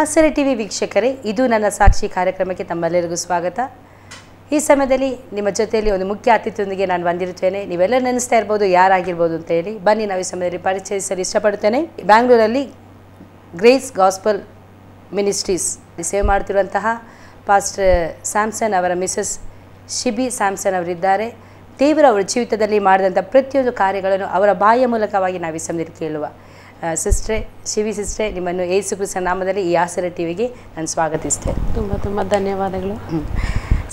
ಆಸರೆ ಟಿವಿ ವೀಕ್ಷಕರೇ, ಇದು ನನ್ನ ಸಾಕ್ಷಿ ಕಾರ್ಯಕ್ರಮಕ್ಕೆ ತಮ್ಮೆಲ್ಲರಿಗೂ ಸ್ವಾಗತ. ಈ ಸಮಯದಲ್ಲಿ ನಿಮ್ಮ ಜೊತೆಯಲ್ಲಿ ಒಂದು ಮುಖ್ಯ ಅತಿಥಿಯೊಂದಿಗೆ ನಾನು ಬಂದಿರುತ್ತೇನೆ. ನೀವೆಲ್ಲ ನೆನೆಸ್ತಾ ಇರ್ಬೋದು ಯಾರಾಗಿರ್ಬೋದು ಅಂತ ಹೇಳಿ. ಬನ್ನಿ ನಾವು ಈ ಸಮಯದಲ್ಲಿ ಪರಿಚಯಿಸಲು ಇಷ್ಟಪಡ್ತೇನೆ. ಬ್ಯಾಂಗ್ಳೂರಲ್ಲಿ ಗ್ರೇಸ್ ಗಾಸ್ಪಲ್ ಮಿನಿಸ್ಟ್ರೀಸ್ ಸೇವೆ ಮಾಡ್ತಿರುವಂತಹ ಪಾಸ್ಟರ್ ಸ್ಯಾಮ್ಸನ್ ಅವರ ಮಿಸಸ್ ಶಿಬಿ ಸ್ಯಾಮ್ಸನ್ ಅವರಿದ್ದಾರೆ. ದೇವರು ಅವರ ಜೀವಿತದಲ್ಲಿ ಮಾಡಿದಂಥ ಪ್ರತಿಯೊಂದು ಕಾರ್ಯಗಳನ್ನು ಅವರ ಬಾಯಿಯ ಮೂಲಕವಾಗಿ ನಾವು ಈ ಸಮಯದಲ್ಲಿ ಕೇಳುವ. ಸಿಸ್ಟ್ರೆ ಶಿವಿ ಸಿಸ್ಟ್ರೆ, ನಿಮ್ಮನ್ನು ಯೇಸು ಕ್ರಿಸ್ತನ ನಾಮದಲ್ಲಿ ಈ ಆಸರೆ ಟಿವಿಗೆ ನಾನು ಸ್ವಾಗತಿಸ್ತೇನೆ. ತುಂಬ ತುಂಬ ಧನ್ಯವಾದಗಳು.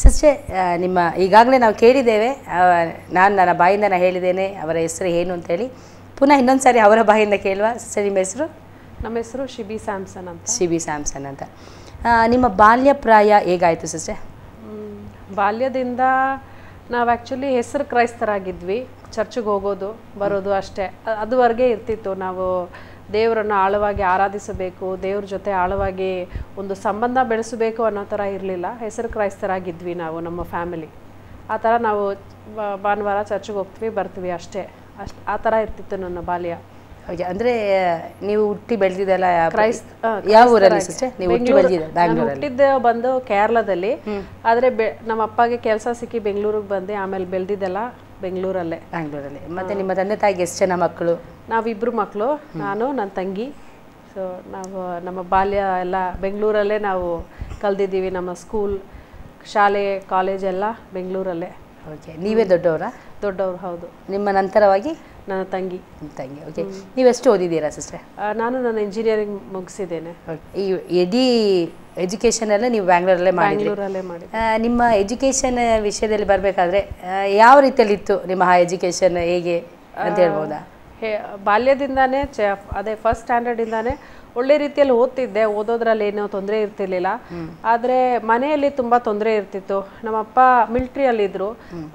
ಸಿಸ್ಟ್ರೆ, ನಿಮ್ಮ ಈಗಾಗಲೇ ನಾವು ಕೇಳಿದ್ದೇವೆ, ನನ್ನ ಬಾಯಿಂದ ಹೇಳಿದ್ದೇನೆ ಅವರ ಹೆಸರು ಏನು ಅಂತೇಳಿ. ಪುನಃ ಇನ್ನೊಂದು ಸಾರಿ ಅವರ ಬಾಯಿಂದ ಕೇಳುವ. ಸಿಸ್ಟರ್, ನಿಮ್ಮ ಹೆಸರು? ನಮ್ಮ ಹೆಸರು ಶಿಬಿ ಸ್ಯಾಮ್ಸನ್ ಅಂತ. ಶಿಬಿ ಸ್ಯಾಮ್ಸನ್ ಅಂತ. ನಿಮ್ಮ ಬಾಲ್ಯ ಪ್ರಾಯ ಹೇಗಾಯಿತು ಸಿಸ್ಟರ್? ಬಾಲ್ಯದಿಂದ ನಾವು ಆ್ಯಕ್ಚುಲಿ ಹೆಸರು ಕ್ರೈಸ್ತರಾಗಿದ್ವಿ. ಚರ್ಚಿಗೆ ಹೋಗೋದು ಬರೋದು ಅಷ್ಟೇ, ಅದುವರೆಗೆ ಇರ್ತಿತ್ತು. ನಾವು ದೇವರನ್ನು ಆಳವಾಗಿ ಆರಾಧಿಸಬೇಕು, ದೇವ್ರ ಜೊತೆ ಆಳವಾಗಿ ಒಂದು ಸಂಬಂಧ ಬೆಳೆಸಬೇಕು ಅನ್ನೋ ಥರ ಇರಲಿಲ್ಲ. ಹೆಸರು ಕ್ರೈಸ್ತರಾಗಿದ್ವಿ ನಾವು, ನಮ್ಮ ಫ್ಯಾಮಿಲಿ. ಆ ಥರ ನಾವು ಭಾನುವಾರ ಚರ್ಚಿಗೆ ಹೋಗ್ತೀವಿ ಬರ್ತೀವಿ ಅಷ್ಟೇ. ಆ ಥರ ಇರ್ತಿತ್ತು ನನ್ನ ಬಾಲ್ಯ. ಓಕೆ, ಅಂದರೆ ನೀವು ಹುಟ್ಟಿ ಬೆಳೆದಿದ್ದೆಲ್ಲ ಯಾವ ಊರಲ್ಲಿ ಸಿಸ್ಟರ್? ನೀವು ಹುಟ್ಟಿ ಬೆಳೆದಿದ್ದ ಬ್ಯಾಂಗ್ಳೂರಲ್ಲಿ? ಹುಟ್ಟಿದ್ದೆ ಬಂದು ಕೇರಳದಲ್ಲಿ, ಆದರೆ ನಮ್ಮ ಅಪ್ಪಗೆ ಕೆಲಸ ಸಿಕ್ಕಿ ಬೆಂಗಳೂರಿಗೆ ಬಂದೆ. ಆಮೇಲೆ ಬೆಳೆದಿದ್ದೆಲ್ಲ ಬೆಂಗಳೂರಲ್ಲೇ. ಮತ್ತೆ ನಿಮ್ಮ ತಂದೆ ತಾಯಿಗೆ ಎಷ್ಟು ಜನ ಮಕ್ಕಳು? ನಾವಿಬ್ಬರು ಮಕ್ಕಳು, ನಾನು ನನ್ನ ತಂಗಿ. ಸೊ ನಾವು ನಮ್ಮ ಬಾಲ್ಯ ಎಲ್ಲ ಬೆಂಗಳೂರಲ್ಲೇ ನಾವು ಕಲ್ತಿದ್ದೀವಿ. ನಮ್ಮ ಸ್ಕೂಲ್, ಶಾಲೆ, ಕಾಲೇಜ್ ಎಲ್ಲ ಬೆಂಗಳೂರಲ್ಲೇ. ಓಕೆ, ನೀವೇ ದೊಡ್ಡವರಾ? ದೊಡ್ಡವರು, ಹೌದು. ನಿಮ್ಮ ನಂತರವಾಗಿ ನನ್ನ ತಂಗಿ. ಓಕೆ, ನೀವೆಷ್ಟು ಓದಿದ್ದೀರಾ ಸಿಸ್ಟರ್? ನಾನು ನನ್ನ ಇಂಜಿನಿಯರಿಂಗ್ ಮುಗಿಸಿದ್ದೇನೆ. ಈ ಇಡೀ ಎಜುಕೇಷನ್ ಎಲ್ಲ ನೀವು ಬ್ಯಾಂಗ್ಳೂರಲ್ಲೇ ಮಾಡಿ. ನಿಮ್ಮ ಎಜುಕೇಷನ್ ವಿಷಯದಲ್ಲಿ ಬರಬೇಕಾದ್ರೆ ಯಾವ ರೀತಿಯಲ್ಲಿ ಇತ್ತು ನಿಮ್ಮ ಎಜುಕೇಷನ್, ಹೇಗೆ ಅಂತ ಹೇಳ್ಬೋದಾ? ಬಾಲ್ಯದಿಂದಾನೇ ಅದೇ ಫಸ್ಟ್ ಸ್ಟ್ಯಾಂಡರ್ಡಿಂದಾನೇ ಒಳ್ಳೆ ರೀತಿಯಲ್ಲಿ ಓದ್ತಿದ್ದೆ. ಓದೋದ್ರಲ್ಲಿ ಏನೋ ತೊಂದರೆ ಇರ್ತಿರ್ಲಿಲ್ಲ. ಆದರೆ ಮನೆಯಲ್ಲಿ ತುಂಬ ತೊಂದರೆ ಇರ್ತಿತ್ತು. ನಮ್ಮಪ್ಪ ಮಿಲ್ಟ್ರಿಯಲ್ಲಿದ್ದರು,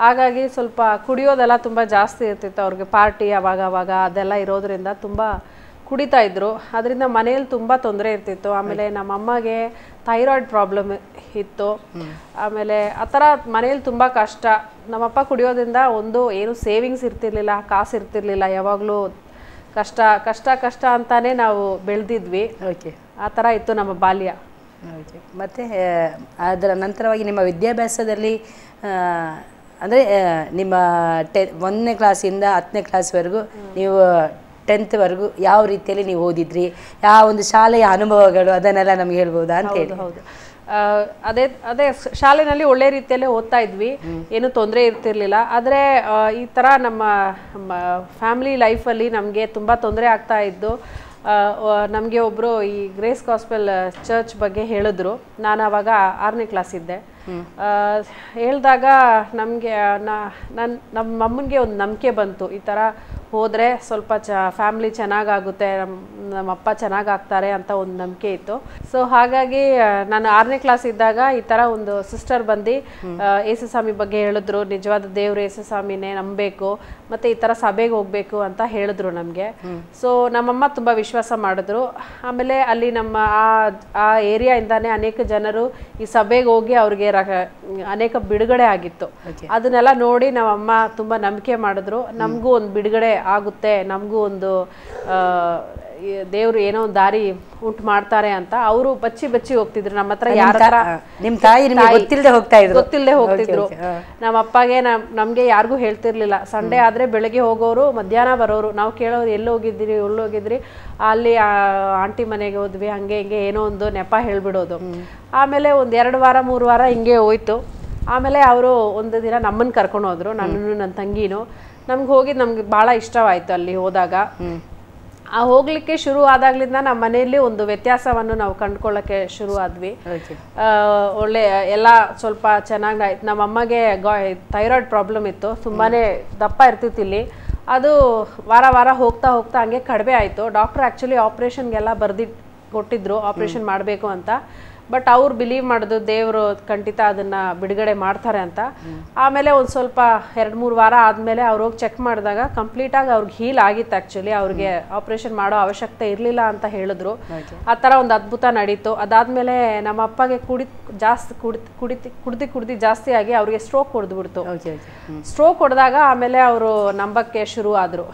ಹಾಗಾಗಿ ಸ್ವಲ್ಪ ಕುಡಿಯೋದೆಲ್ಲ ತುಂಬ ಜಾಸ್ತಿ ಇರ್ತಿತ್ತು. ಅವ್ರಿಗೆ ಪಾರ್ಟಿ ಅವಾಗ ಅದೆಲ್ಲ ಇರೋದ್ರಿಂದ ತುಂಬ ಕುಡಿತಾ ಇದ್ರು. ಅದರಿಂದ ಮನೆಯಲ್ಲಿ ತುಂಬ ತೊಂದರೆ ಇರ್ತಿತ್ತು. ಆಮೇಲೆ ನಮ್ಮಮ್ಮಗೆ ಥೈರಾಯ್ಡ್ ಪ್ರಾಬ್ಲಮ್ ಇತ್ತು. ಆಮೇಲೆ ಆ ಥರ ಮನೇಲಿ ತುಂಬ ಕಷ್ಟ. ನಮ್ಮಪ್ಪ ಕುಡಿಯೋದ್ರಿಂದ ಏನು ಸೇವಿಂಗ್ಸ್ ಇರ್ತಿರ್ಲಿಲ್ಲ, ಕಾಸು ಇರ್ತಿರ್ಲಿಲ್ಲ. ಯಾವಾಗಲೂ ಕಷ್ಟ ಅಂತಾನೆ ನಾವು ಬೆಳೆದಿದ್ವಿ. ಓಕೆ, ಆ ಥರ ಇತ್ತು ನಮ್ಮ ಬಾಲ್ಯ. ಓಕೆ, ಮತ್ತು ಅದರ ನಂತರವಾಗಿ ನಿಮ್ಮ ವಿದ್ಯಾಭ್ಯಾಸದಲ್ಲಿ ಅಂದರೆ ನಿಮ್ಮ 1ನೇ ಕ್ಲಾಸಿಂದ 10ನೇ ಕ್ಲಾಸ್ವರೆಗೂ ನೀವು 10th ಯಾವ ರೀತಿಯಲ್ಲಿ ನೀವು ಓದಿದ್ರಿ, ಯಾವ ಒಂದು ಶಾಲೆಯ ಅನುಭವಗಳು ಅದನ್ನೆಲ್ಲ ನಮ್ಗೆ ಹೇಳ್ಬೋದಾ ಅಂತ ಹೇಳಿ? ಹೌದು, ಅದೇ ಶಾಲೆಯಲ್ಲಿ ಒಳ್ಳೆ ರೀತಿಯಲ್ಲೇ ಓದ್ತಾ ಇದ್ವಿ, ಏನು ತೊಂದರೆ ಇರ್ತಿರ್ಲಿಲ್ಲ. ಆದರೆ ಈ ಥರ ನಮ್ಮ ಫ್ಯಾಮಿಲಿ ಲೈಫಲ್ಲಿ ನಮಗೆ ತುಂಬ ತೊಂದರೆ ಆಗ್ತಾ ಇದ್ದು. ನಮಗೆ ಒಬ್ಬರು ಈ ಗ್ರೇಸ್ ಗಾಸ್ಪೆಲ್ ಚರ್ಚ್ ಬಗ್ಗೆ ಹೇಳಿದ್ರು. ನಾನು ಆವಾಗ 6ನೇ ಕ್ಲಾಸ್ ಇದ್ದೆ. ಹೇಳಿದಾಗ ನಮಗೆ ನಮ್ಮ ಅಮ್ಮನಿಗೆ ಒಂದು ನಂಬಿಕೆ ಬಂತು. ಈ ಥರ ಹೋದರೆ ಸ್ವಲ್ಪ ಫ್ಯಾಮಿಲಿ ಚೆನ್ನಾಗಾಗುತ್ತೆ, ನಮ್ಮಪ್ಪ ಚೆನ್ನಾಗಾಗ್ತಾರೆ ಅಂತ ಒಂದು ನಂಬಿಕೆ ಇತ್ತು. ಸೊ ಹಾಗಾಗಿ ನಾನು 6ನೇ ಕ್ಲಾಸ್ ಇದ್ದಾಗ ಈ ಥರ ಒಂದು ಸಿಸ್ಟರ್ ಬಂದು ಯೇಸುಸ್ವಾಮಿ ಬಗ್ಗೆ ಹೇಳಿದ್ರು. ನಿಜವಾದ ದೇವ್ರು ಯೇಸುಸ್ವಾಮಿನೇ ನಂಬಬೇಕು, ಮತ್ತು ಈ ಥರ ಸಭೆಗೆ ಹೋಗಬೇಕು ಅಂತ ಹೇಳಿದ್ರು ನಮಗೆ. ಸೊ ನಮ್ಮಮ್ಮ ತುಂಬ ವಿಶ್ವಾಸ ಮಾಡಿದ್ರು. ಆಮೇಲೆ ಅಲ್ಲಿ ನಮ್ಮ ಆ ಏರಿಯಾಯಿಂದಾನೇ ಅನೇಕ ಜನರು ಈ ಸಭೆಗೆ ಹೋಗಿ ಅವ್ರಿಗೆ ಅನೇಕ ಬಿಡುಗಡೆ ಆಗಿತ್ತು. ಅದನ್ನೆಲ್ಲ ನೋಡಿ ನಮ್ಮಮ್ಮ ತುಂಬ ನಂಬಿಕೆ ಮಾಡಿದ್ರು. ನಮಗೂ ಒಂದು ಬಿಡುಗಡೆ ಆಗುತ್ತೆ, ನಮಗೂ ಒಂದು ದೇವ್ರು ಏನೋ ಒಂದು ದಾರಿ ಉಂಟು ಮಾಡ್ತಾರೆ ಅಂತ ಅವರು ಬಚ್ಚಿ ಹೋಗ್ತಿದ್ರು. ನಮ್ಮ ಹತ್ರ ನಿಮ್ಮ ತಾಯಿ ಗೊತ್ತಿಲ್ಲದೆ ಹೋಗ್ತಿದ್ರು. ನಮ್ಮ ಅಪ್ಪಗೆ ನಮ್ಗೆ ಯಾರಿಗೂ ಹೇಳ್ತಿರ್ಲಿಲ್ಲ. ಸಂಡೇ ಆದ್ರೆ ಬೆಳಗ್ಗೆ ಹೋಗೋರು, ಮಧ್ಯಾಹ್ನ ಬರೋರು. ನಾವು ಕೇಳೋರು ಎಲ್ಲಿ ಹೋಗಿದ್ರಿ, ಅಲ್ಲಿ ಆಂಟಿ ಮನೆಗೆ ಹೋದ್ವಿ, ಹಂಗೆ ಹಿಂಗೆ ಏನೋ ಒಂದು ನೆಪ ಹೇಳ್ಬಿಡೋದು. ಆಮೇಲೆ ಒಂದು 2 ವಾರ 3 ವಾರ ಹಿಂಗೆ ಹೋಯ್ತು. ಆಮೇಲೆ ಅವರು ಒಂದು ದಿನ ನಮ್ಮನ್ನು ಕರ್ಕೊಂಡು ಹೋದ್ರು, ನನ್ನನ್ನು ನನ್ನ ತಂಗಿನೂ. ನಮ್ಗೆ ಭಾಳ ಇಷ್ಟವಾಯಿತು ಅಲ್ಲಿ ಹೋದಾಗ. ಹೋಗ್ಲಿಕ್ಕೆ ಶುರು ಆದಾಗ್ಲಿಂದ ನಮ್ಮ ಮನೆಯಲ್ಲಿ ಒಂದು ವ್ಯತ್ಯಾಸವನ್ನು ನಾವು ಕಂಡುಕೊಳ್ಳೋಕ್ಕೆ ಶುರು ಆದ್ವಿ. ಒಳ್ಳೆ ಎಲ್ಲ ಸ್ವಲ್ಪ ಚೆನ್ನಾಗಿ ಆಯ್ತು. ನಮ್ಮ ಅಮ್ಮಗೆ ಥೈರಾಯ್ಡ್ ಪ್ರಾಬ್ಲಮ್ ಇತ್ತು, ತುಂಬಾನೇ ದಪ್ಪ ಇರ್ತಿತ್ತು. ಅದು ವಾರ ಹೋಗ್ತಾ ಹಂಗೆ ಕಡಿಮೆ ಆಯಿತು. ಡಾಕ್ಟರ್ ಆ್ಯಕ್ಚುಲಿ ಆಪ್ರೇಷನ್ಗೆಲ್ಲ ಕೊಟ್ಟಿದ್ರು, ಆಪ್ರೇಷನ್ ಮಾಡಬೇಕು ಅಂತ. ಬಟ್ ಅವ್ರು ಬಿಲೀವ್ ಮಾಡಿದ್ರು ದೇವರು ಖಂಡಿತ ಅದನ್ನ ಬಿಡುಗಡೆ ಮಾಡ್ತಾರೆ ಅಂತ. ಆಮೇಲೆ ಒಂದು ಸ್ವಲ್ಪ 2-3 ವಾರ ಆದಮೇಲೆ ಅವ್ರು ಹೋಗಿ ಚೆಕ್ ಮಾಡಿದಾಗ ಕಂಪ್ಲೀಟಾಗಿ ಅವ್ರಿಗೆ ಹೀಲ್ ಆಗಿತ್ತು. ಆ್ಯಕ್ಚುಲಿ ಅವ್ರಿಗೆ ಆಪ್ರೇಷನ್ ಮಾಡೋ ಅವಶ್ಯಕತೆ ಇರಲಿಲ್ಲ ಅಂತ ಹೇಳಿದ್ರು. ಆ ಥರ ಒಂದು ಅದ್ಭುತ ನಡೀತು. ಅದಾದಮೇಲೆ ನಮ್ಮ ಅಪ್ಪಗೆ ಕುಡ್ದು ಜಾಸ್ತಿ ಆಗಿ ಅವ್ರಿಗೆ ಸ್ಟ್ರೋಕ್ ಹೊಡೆದ್ಬಿಡ್ತು. ಸ್ಟ್ರೋಕ್ ಹೊಡೆದಾಗ ಆಮೇಲೆ ಅವರು ನಂಬಕ್ಕೆ ಶುರು ಆದರು.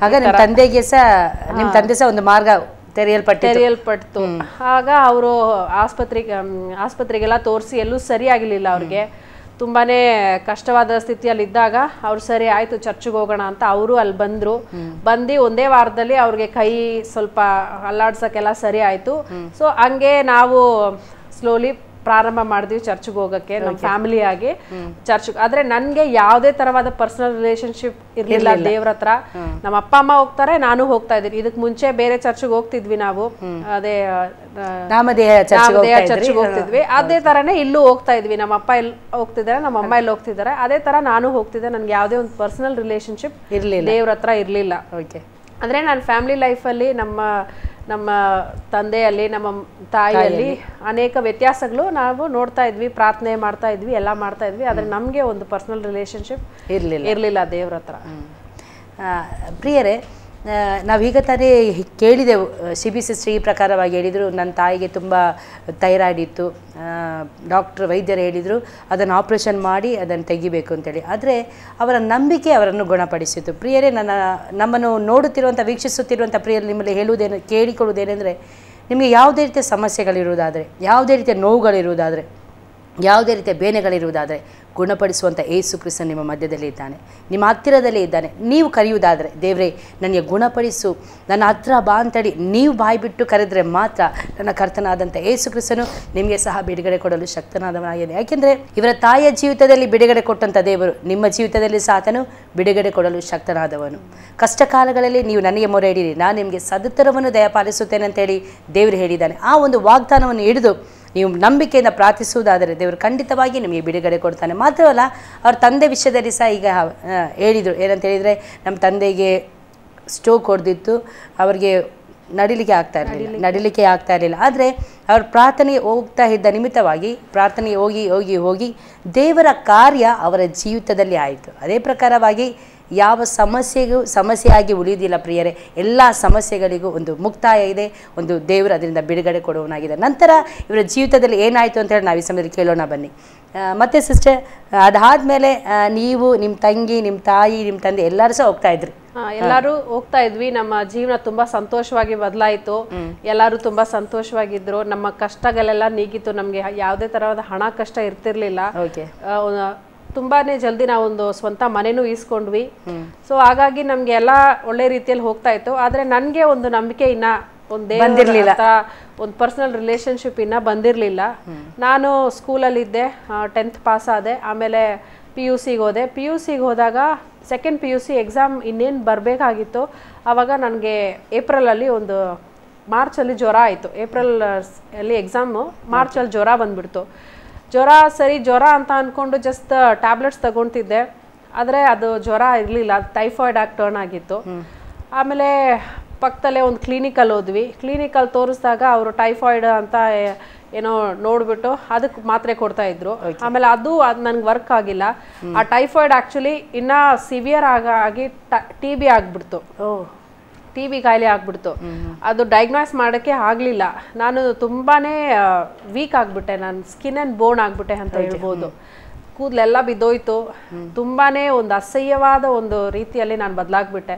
ಆಗ ನಿಮ್ಮ ತಂದೆ ಸಹ ಒಂದು ಮಾರ್ಗ ತೆರೆಯಲ್ಪಟ್ಟು ಆಗ ಅವರು ಆಸ್ಪತ್ರೆಗೆಲ್ಲ ತೋರಿಸಿ ಎಲ್ಲೂ ಸರಿ ಆಗಿರ್ಲಿಲ್ಲ ಅವ್ರಿಗೆ. ತುಂಬಾನೇ ಕಷ್ಟವಾದ ಸ್ಥಿತಿಯಲ್ಲಿ ಇದ್ದಾಗ ಅವ್ರು ಸರಿ ಆಯ್ತು ಚರ್ಚ್ಗೆ ಹೋಗೋಣ ಅಂತ ಅವರು ಅಲ್ಲಿ ಬಂದು ಒಂದೇ ವಾರದಲ್ಲಿ ಅವ್ರಿಗೆ ಕೈ ಸ್ವಲ್ಪ ಅಲ್ಲಾಡ್ಸಕ್ಕೆಲ್ಲ ಸರಿ ಆಯ್ತು. ಸೊ ಹಂಗೆ ನಾವು ಸ್ಲೋಲಿ ಪ್ರಾರಂಭ ಮಾಡಿದ್ವಿ ಚರ್ಚ್ಗೆ ಹೋಗಕ್ಕೆ ನಮ್ಮ ಫ್ಯಾಮಿಲಿ ಆಗಿ ಚರ್ಚ್. ಆದ್ರೆ ನನ್ಗೆ ಯಾವುದೇ ತರವಾದ ಪರ್ಸನಲ್ ರಿಲೇಶನ್ಶಿಪ್ ಇರ್ಲಿಲ್ಲ ದೇವ್ರ ಹತ್ರ. ನಮ್ಮ ಅಪ್ಪ ಅಮ್ಮ ಹೋಗ್ತಾರೆ, ನಾನು ಹೋಗ್ತಾ ಇದ್ದೀನಿ. ಇದಕ್ ಮುಂಚೆ ಬೇರೆ ಚರ್ಚ್ಗೆ ಹೋಗ್ತಿದ್ವಿ ನಾವು, ಅದೇ ನಾಮಧೇಯ ಚರ್ಚ್ಗೆ ಹೋಗ್ತಿದ್ವಿ. ಅದೇ ತರನೇ ಇಲ್ಲೂ ಹೋಗ್ತಾ ಇದ್ವಿ. ನಮ್ಮ ಅಪ್ಪ ಎಲ್ಲಿ ಹೋಗ್ತಿದ್ದಾರೆ, ನಮ್ಮ ಅಮ್ಮ ಎಲ್ಲಿ ಹೋಗ್ತಿದ್ದಾರೆ, ಅದೇ ತರ ನಾನು ಹೋಗ್ತಿದ್ದೆ. ನನ್ಗೆ ಯಾವುದೇ ಒಂದು ಪರ್ಸನಲ್ ರಿಲೇಶನ್ಶಿಪ್ ದೇವ್ರ ಹತ್ರ ಇರ್ಲಿಲ್ಲ. ಅಂದ್ರೆ ನನ್ನ ಫ್ಯಾಮಿಲಿ ಲೈಫಲ್ಲಿ ನಮ್ಮ ತಂದೆಯಲ್ಲಿ ನಮ್ಮ ತಾಯಿಯಲ್ಲಿ ಅನೇಕ ವ್ಯತ್ಯಾಸಗಳು ನಾವು ನೋಡ್ತಾ ಇದ್ವಿ, ಪ್ರಾರ್ಥನೆ ಮಾಡ್ತಾ ಇದ್ವಿ, ಎಲ್ಲ ಮಾಡ್ತಾ ಇದ್ವಿ. ಆದ್ರೆ ನಮ್ಗೆ ಒಂದು ಪರ್ಸನಲ್ ರಿಲೇಶನ್ಶಿಪ್ ಇರ್ಲಿಲ್ಲ ದೇವ್ರ ಹತ್ರ. ಪ್ರಿಯರೇ, ನಾವೀಗ ತಾನೇ ಕೇಳಿದೆವು, ಶಿಬಿ ಸಿಸ್ಟರ್ ಈ ಪ್ರಕಾರವಾಗಿ ಹೇಳಿದರು, ನನ್ನ ತಾಯಿಗೆ ತುಂಬ ಥೈರಾಯ್ಡ್ ಇತ್ತು, ವೈದ್ಯರು ಹೇಳಿದರು ಅದನ್ನು ಆಪ್ರೇಷನ್ ಮಾಡಿ ಅದನ್ನು ತೆಗಿಬೇಕು ಅಂತೇಳಿ. ಆದರೆ ಅವರ ನಂಬಿಕೆ ಅವರನ್ನು ಗುಣಪಡಿಸಿತು. ಪ್ರಿಯರೇ, ನಮ್ಮನ್ನು ನೋಡುತ್ತಿರುವಂಥ ವೀಕ್ಷಿಸುತ್ತಿರುವಂಥ ಪ್ರಿಯರು ನಿಮ್ಮಲ್ಲಿ ಕೇಳಿಕೊಳ್ಳುವುದೇನೆಂದರೆ, ನಿಮಗೆ ಯಾವುದೇ ರೀತಿಯ ಸಮಸ್ಯೆಗಳಿರುವುದಾದರೆ, ಯಾವುದೇ ರೀತಿಯ ನೋವುಗಳಿರುವುದಾದರೆ, ಯಾವುದೇ ರೀತಿಯ ಬೇನೆಗಳಿರುವುದಾದರೆ ಗುಣಪಡಿಸುವಂಥ ಯೇಸು ಕ್ರಿಸ್ತನು ನಿಮ್ಮ ಮಧ್ಯದಲ್ಲಿ ಇದ್ದಾನೆ, ನಿಮ್ಮ ಹತ್ತಿರದಲ್ಲೇ ಇದ್ದಾನೆ. ನೀವು ಕರೆಯುವುದಾದರೆ, ದೇವರೇ ನನಗೆ ಗುಣಪಡಿಸು, ನನ್ನ ಹತ್ರ ಬಾ ಅಂತೇಳಿ ನೀವು ಬಾಯಿ ಬಿಟ್ಟು ಕರೆದರೆ ಮಾತ್ರ ನನ್ನ ಕರ್ತನಾದಂಥ ಯೇಸು ಕ್ರಿಸ್ತನು ನಿಮಗೆ ಸಹ ಬಿಡುಗಡೆ ಕೊಡಲು ಶಕ್ತನಾದವನಾಗಿದೆ. ಯಾಕೆಂದರೆ ಇವರ ತಾಯಿಯ ಜೀವಿತದಲ್ಲಿ ಬಿಡುಗಡೆ ಕೊಟ್ಟಂಥ ದೇವರು ನಿಮ್ಮ ಜೀವಿತದಲ್ಲಿ ಸಹ ಆತನು ಬಿಡುಗಡೆ ಕೊಡಲು ಶಕ್ತನಾದವನು. ಕಷ್ಟ ಕಾಲಗಳಲ್ಲಿ ನೀವು ನನಗೆ ಮೊರೆ ಇಡಿರಿ, ನಾನು ನಿಮಗೆ ಸದುತ್ತರವನ್ನು ದಯಪಾಲಿಸುತ್ತೇನೆ ಅಂತೇಳಿ ದೇವರು ಹೇಳಿದ್ದಾನೆ. ಆ ಒಂದು ವಾಗ್ದಾನವನ್ನು ಹಿಡಿದು ನೀವು ನಂಬಿಕೆಯಿಂದ ಪ್ರಾರ್ಥಿಸುವುದಾದರೆ ದೇವರು ಖಂಡಿತವಾಗಿ ನಿಮಗೆ ಬಿಡುಗಡೆ ಕೊಡ್ತಾನೆ. ಮಾತ್ರವಲ್ಲ, ಅವ್ರ ತಂದೆ ವಿಷಯದಲ್ಲಿ ಸಹ ಈಗ ಹೇಳಿದರು. ಏನಂತ ಹೇಳಿದರೆ, ನಮ್ಮ ತಂದೆಗೆ ಸ್ಟ್ರೋಕ್ ಹೊಡೆದಿತ್ತು, ಅವರಿಗೆ ನಡಿಲಿಕ್ಕೆ ಆಗ್ತಾ ಇರಲಿಲ್ಲ. ಆದರೆ ಅವ್ರ ಪ್ರಾರ್ಥನೆಗೆ ಹೋಗ್ತಾ ಇದ್ದ ನಿಮಿತ್ತವಾಗಿ ಪ್ರಾರ್ಥನೆಗೆ ಹೋಗಿ ದೇವರ ಕಾರ್ಯ ಅವರ ಜೀವಿತದಲ್ಲಿ ಆಯಿತು. ಅದೇ ಪ್ರಕಾರವಾಗಿ ಯಾವ ಸಮಸ್ಯೆಯಾಗಿ ಉಳಿಯುವುದಿಲ್ಲ ಪ್ರಿಯರೇ. ಎಲ್ಲ ಸಮಸ್ಯೆಗಳಿಗೂ ಒಂದು ಮುಕ್ತಾಯ ಇದೆ, ಒಂದು ದೇವರು ಅದರಿಂದ ಬಿಡುಗಡೆ ಕೊಡುವನಾಗಿದೆ. ನಂತರ ಇವರ ಜೀವಿತದಲ್ಲಿ ಏನಾಯಿತು ಅಂತ ಹೇಳಿ ನಾವು ಈ ಸಮಯದಲ್ಲಿ ಕೇಳೋಣ ಬನ್ನಿ. ಮತ್ತೆ ಸಿಸ್ಟರ್, ಅದಾದಮೇಲೆ ನೀವು, ನಿಮ್ಮ ತಂಗಿ, ನಿಮ್ಮ ತಾಯಿ, ನಿಮ್ಮ ತಂದೆ ಎಲ್ಲರೂ ಸಹ ಹೋಗ್ತಾ ಇದ್ರಿ? ಎಲ್ಲರೂ ಹೋಗ್ತಾ ಇದ್ವಿ. ನಮ್ಮ ಜೀವನ ತುಂಬಾ ಸಂತೋಷವಾಗಿ ಬದಲಾಯಿತು. ಎಲ್ಲರೂ ತುಂಬಾ ಸಂತೋಷವಾಗಿದ್ರು. ನಮ್ಮ ಕಷ್ಟಗಳೆಲ್ಲ ನೀಗಿತ್ತು. ನಮ್ಗೆ ಯಾವುದೇ ತರಹದ ಹಣ ಕಷ್ಟ ಇರ್ತಿರ್ಲಿಲ್ಲ. ತುಂಬಾನೇ ಜಲ್ದಿ ನಾವೊಂದು ಸ್ವಂತ ಮನೆನೂ ಈಸ್ಕೊಂಡ್ವಿ. ಸೊ ಹಾಗಾಗಿ ನಮ್ಗೆ ಎಲ್ಲ ಒಳ್ಳೆ ರೀತಿಯಲ್ಲಿ ಹೋಗ್ತಾ ಇತ್ತು. ಆದ್ರೆ ನನ್ಗೆ ಒಂದು ನಂಬಿಕೆ ಇನ್ನ ಒಂದು ಪರ್ಸನಲ್ ರಿಲೇಶನ್ಶಿಪ್ ಇನ್ನ ಬಂದಿರ್ಲಿಲ್ಲ. ನಾನು ಸ್ಕೂಲಲ್ಲಿ ಇದ್ದೆ, 10th ಪಾಸ್ ಆದೆ. ಆಮೇಲೆ PUCಗೆ ಹೋದೆ. PUCಗೆ ಹೋದಾಗ ಸೆಕೆಂಡ್ PUC ಎಕ್ಸಾಮ್ ಇನ್ನೇನು ಬರಬೇಕಾಗಿತ್ತು. ಆವಾಗ ನನಗೆ ಏಪ್ರಿಲಲ್ಲಿ ಮಾರ್ಚಲ್ಲಿ ಜ್ವರ ಆಯಿತು. ಏಪ್ರಿಲ್ ಅಲ್ಲಿ ಎಕ್ಸಾಮು, ಮಾರ್ಚಲ್ಲಿ ಜ್ವರ ಬಂದ್ಬಿಡ್ತು. ಜ್ವರ ಅಂತ ಅಂದ್ಕೊಂಡು ಜಸ್ಟ್ ಟ್ಯಾಬ್ಲೆಟ್ಸ್ ತಗೊಳ್ತಿದ್ದೆ. ಆದರೆ ಅದು ಜ್ವರ ಇರಲಿಲ್ಲ, ಟೈಫಾಯ್ಡ್ ಆಗಿ ಟರ್ನ್ ಆಗಿತ್ತು. ಆಮೇಲೆ ಪಕ್ಕದಲ್ಲೇ ಒಂದು ಕ್ಲಿನಿಕಲ್ಲಿ ಹೋದ್ವಿ. ಕ್ಲಿನಿಕಲ್ಲಿ ತೋರಿಸಿದಾಗ ಅವರು ಟೈಫಾಯ್ಡ್ ಅಂತ ಏನೋ ನೋಡ್ಬಿಟ್ಟು ಅದಕ್ಕೆ ಮಾತ್ರೆ ಕೊಡ್ತಾ ಇದ್ರು. ಆಮೇಲೆ ಅದು ನನಗೆ ವರ್ಕ್ ಆಗಿಲ್ಲ. ಆ ಟೈಫಾಯ್ಡ್ ಆ್ಯಕ್ಚುಲಿ ಇನ್ನೂ ಸಿವಿಯರ್ ಆಗಿ TB ಆಗಿಬಿಡ್ತು. TB ಕಾಯಿಲೆ ಆಗ್ಬಿಡ್ತು. ಅದು ಡಯಾಗ್ನೋಸ್ ಮಾಡೋಕ್ಕೆ ಆಗಲಿಲ್ಲ. ನಾನು ತುಂಬಾನೇ ವೀಕ್ ಆಗಿಬಿಟ್ಟೆ, ನಾನು ಸ್ಕಿನ್ ಆ್ಯಂಡ್ ಬೋನ್ ಆಗಿಬಿಟ್ಟೆ ಅಂತ ಹೇಳ್ಬೋದು. ಕೂದಲೆಲ್ಲ ಬಿದ್ದೋಯ್ತು. ತುಂಬಾನೇ ಒಂದು ಅಸಹ್ಯವಾದ ಒಂದು ರೀತಿಯಲ್ಲಿ ನಾನು ಬದಲಾಗ್ಬಿಟ್ಟೆ.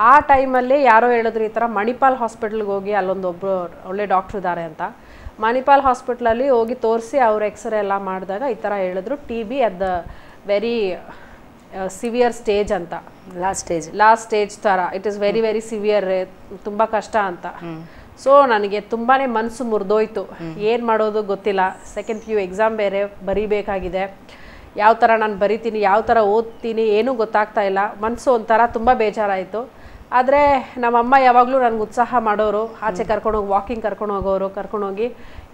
ಆ ಟೈಮಲ್ಲಿ ಯಾರೋ ಹೇಳಿದ್ರು, ಈ ಥರ ಮಣಿಪಾಲ್ ಹಾಸ್ಪಿಟ್ಲ್ಗೆ ಹೋಗಿ, ಅಲ್ಲೊಂದೊಬ್ರು ಒಳ್ಳೆ ಡಾಕ್ಟ್ರ್ ಇದ್ದಾರೆ ಅಂತ. ಮಣಿಪಾಲ್ ಹಾಸ್ಪಿಟ್ಲಲ್ಲಿ ಹೋಗಿ ತೋರಿಸಿ ಅವ್ರು ಎಕ್ಸ್ರೇ ಎಲ್ಲ ಮಾಡಿದಾಗ ಈ ಥರ ಹೇಳಿದ್ರು, TB at the very severe stage ಅಂತ. ಲಾಸ್ಟ್ ಸ್ಟೇಜ್ ಥರ, it is very very severe, ತುಂಬ ಕಷ್ಟ ಅಂತ. ಸೊ ನನಗೆ ತುಂಬಾ ಮನಸ್ಸು ಮುರಿದೋಯ್ತು. ಏನು ಮಾಡೋದು ಗೊತ್ತಿಲ್ಲ. ಸೆಕೆಂಡ್ PU ಎಕ್ಸಾಮ್ ಬೇರೆ ಬರೀಬೇಕಾಗಿದೆ. ಯಾವ ಥರ ನಾನು ಬರಿತೀನಿ, ಯಾವ ಥರ ಓದ್ತೀನಿ ಏನೂ ಗೊತ್ತಾಗ್ತಾ ಇಲ್ಲ. ಮನಸ್ಸು ಒಂಥರ ತುಂಬ ಬೇಜಾರಾಯಿತು. ಆದರೆ ನಮ್ಮಮ್ಮ ಯಾವಾಗಲೂ ನನಗೆ ಉತ್ಸಾಹ ಮಾಡೋರು. ಆಚೆ ಕರ್ಕೊಂಡೋಗಿ ವಾಕಿಂಗ್ ಕರ್ಕೊಂಡೋಗಿ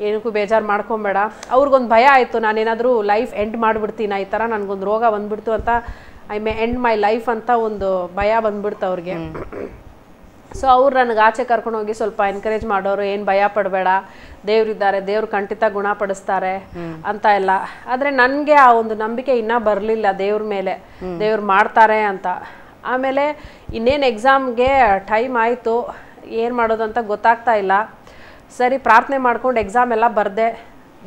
ಏನಕ್ಕೂ ಬೇಜಾರು ಮಾಡ್ಕೊಬೇಡ. ಅವ್ರಿಗೊಂದು ಭಯ ಆಯಿತು, ನಾನೇನಾದರೂ ಲೈಫ್ ಎಂಡ್ ಮಾಡಿಬಿಡ್ತೀನಿ, ಈ ಥರ ನನಗೊಂದು ರೋಗ ಬಂದುಬಿಡ್ತು ಅಂತ, I may end my life ಅಂತ ಒಂದು ಭಯ ಬಂದ್ಬಿಡ್ತು ಅವ್ರಿಗೆ. ಸೊ ಅವ್ರು ನನಗೆ ಆಚೆ ಕರ್ಕೊಂಡೋಗಿ ಸ್ವಲ್ಪ ಎನ್ಕರೇಜ್ ಮಾಡೋರು, ಏನು ಭಯ ಪಡಬೇಡ, ದೇವ್ರಿದ್ದಾರೆ, ದೇವ್ರು ಖಂಡಿತ ಗುಣಪಡಿಸ್ತಾರೆ ಅಂತ ಎಲ್ಲ. ಆದರೆ ನನಗೆ ಆ ಒಂದು ನಂಬಿಕೆ ಇನ್ನೂ ಬರಲಿಲ್ಲ ದೇವ್ರ ಮೇಲೆ, ದೇವ್ರು ಮಾಡ್ತಾರೆ ಅಂತ. ಆಮೇಲೆ ಇನ್ನೇನು ಎಕ್ಸಾಮ್ಗೆ ಟೈಮ್ ಆಯಿತು, ಏನು ಮಾಡೋದು ಅಂತ ಗೊತ್ತಾಗ್ತಾ ಇಲ್ಲ. ಸರಿ ಪ್ರಾರ್ಥನೆ ಮಾಡ್ಕೊಂಡು ಎಕ್ಸಾಮ್ ಎಲ್ಲ ಬರೆದೆ,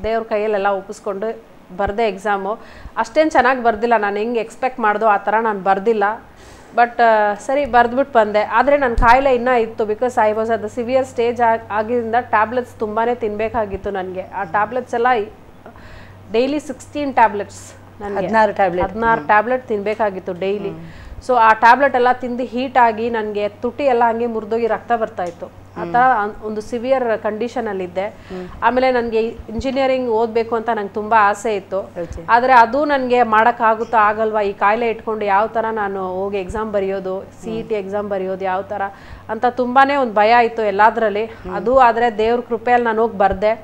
ದೇವ್ರ ಕೈಯಲ್ಲೆಲ್ಲ ಒಪ್ಪಿಸ್ಕೊಂಡು ಬರೆದೆ ಎಕ್ಸಾಮು. ಅಷ್ಟೇನು ಚೆನ್ನಾಗಿ ಬರ್ದಿಲ್ಲ, ನಾನು ಹೆಂಗೆ ಎಕ್ಸ್ಪೆಕ್ಟ್ ಮಾಡ್ದೋ ಆ ಥರ ನಾನು ಬರ್ದಿಲ್ಲ. ಬಟ್ ಸರಿ ಬರೆದ್ಬಿಟ್ಟು ಬಂದೆ. ಆದರೆ ನನ್ನ ಕಾಯಿಲೆ ಇನ್ನೂ ಇತ್ತು, ಬಿಕಾಸ್ ಐ ವಾಸ್ ಅದು ಸಿವಿಯರ್ ಸ್ಟೇಜ್ ಆಗಿದ್ದರಿಂದ ಟ್ಯಾಬ್ಲೆಟ್ಸ್ ತುಂಬಾ ತಿನ್ನಬೇಕಾಗಿತ್ತು ನನಗೆ. ಆ ಟ್ಯಾಬ್ಲೆಟ್ಸ್ ಎಲ್ಲ ಡೈಲಿ 16 ಟ್ಯಾಬ್ಲೆಟ್ಸ್, ನನಗೆ 16 ಟ್ಯಾಬ್ಲೆಟ್ ತಿನ್ನಬೇಕಾಗಿತ್ತು ಡೈಲಿ. ಸೊ ಆ ಟ್ಯಾಬ್ಲೆಟ್ ಎಲ್ಲ ತಿಂದು ಹೀಟ್ ಆಗಿ ನನಗೆ ತುಟಿ ಎಲ್ಲ ಹಂಗೆ ಮುರಿದೋಗಿ ರಕ್ತ ಬರ್ತಾ ಇತ್ತು. ಆ ಥರ ಒಂದು ಸಿವಿಯರ್ ಕಂಡೀಷನಲ್ಲಿದ್ದೆ. ಆಮೇಲೆ ನನಗೆ ಇಂಜಿನಿಯರಿಂಗ್ ಓದಬೇಕು ಅಂತ ನಂಗೆ ತುಂಬ ಆಸೆ ಇತ್ತು. ಆದರೆ ಅದು ನನಗೆ ಮಾಡೋಕ್ಕಾಗುತ್ತಾ ಆಗಲ್ವಾ, ಈ ಕಾಯಿಲೆ ಇಟ್ಕೊಂಡು ಯಾವ ಥರ ನಾನು ಹೋಗಿ ಎಕ್ಸಾಮ್ ಬರೆಯೋದು, CET ಎಕ್ಸಾಮ್ ಬರೆಯೋದು ಯಾವ ಥರ ಅಂತ ತುಂಬಾ ಒಂದು ಭಯ ಇತ್ತು ಎಲ್ಲದರಲ್ಲಿ. ಅದು ಆದರೆ ದೇವ್ರ ಕೃಪೆಯಲ್ಲಿ ನಾನು ಹೋಗಿ ಬರೆದೆ.